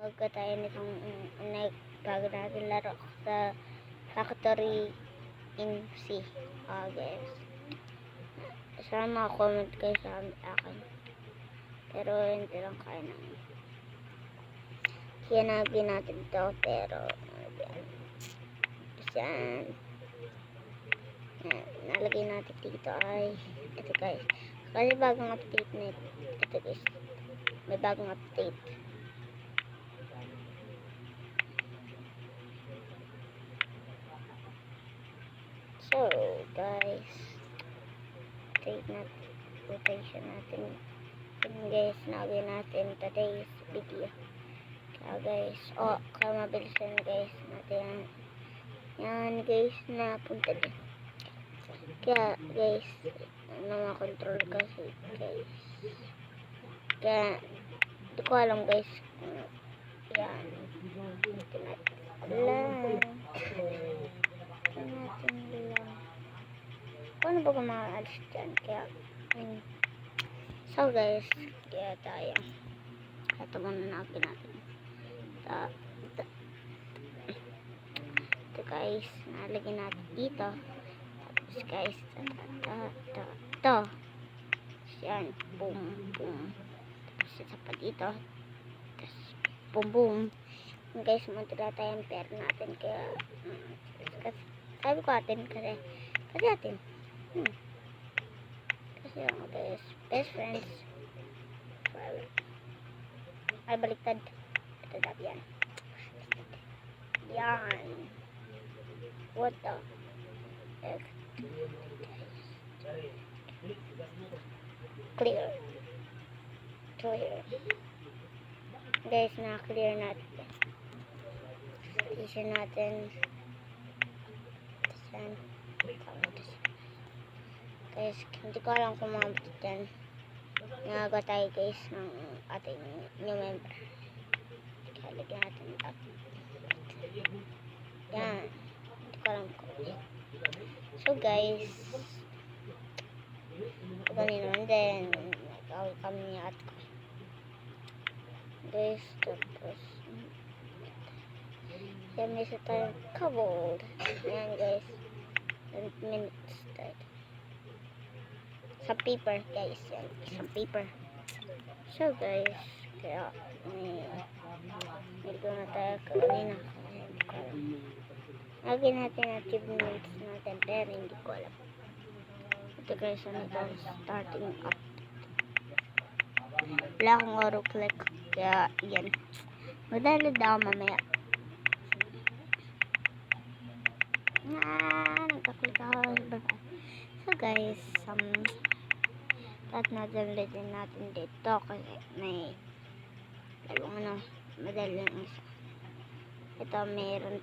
Magka tayo nitong bago natin laro sa Factory in C. Guys. Sana makakomment kayo sa akin. Pero hindi lang kaya namin. Kinagin natin ito. Pero yan. Nalagay natin dito ay ito guys. Kasi bagong update na ito guys. May bagong update. So guys, rotation natin guys, nagawin natin today's video. Kaya guys, kaya mabilisan guys natin yan guys, na punta din. Kaya guys, control kasi guys. Kaya hindi ko alam guys yan kung ano ba kung makaalis dyan. Kaya so guys, kaya tayo ito muna natin ito guys, nalagyan natin dito. Tapos guys, ito yan, boom boom. Tapos isa pa dito, tapos boom boom. Guys, muntik tayo yung pair natin. Kaya sabi ko atin kasi atin kasi yung best friends forever. Ay, baliktad. Ito dati yan. What the heck? Clear guys, na-clear natin. Station natin. Guys, hindi ko alam kung mabot yan. Nagawa tayo guys ng ating new member. Kaya lagyan natin up. Yan. Hindi ko alam kung so guys, ganun naman din. Nag-away kami ni ate ko. Guys, tapos yan, may isa tayong kabold. Yan guys, 10 minutes tayo. Sa paper guys, yan, isang paper. So guys, kaya hindi ko na tayo kanina. Lagyan natin achievements natin, pero hindi ko alam. Ito guys, ano ito, starting up. Wala akong auto-click, kaya yan. Magdalad ako mamaya. Nagka-click ako. So guys, lahat na-downloadin natin dito kasi may dalawang madali lang isa. Ito meron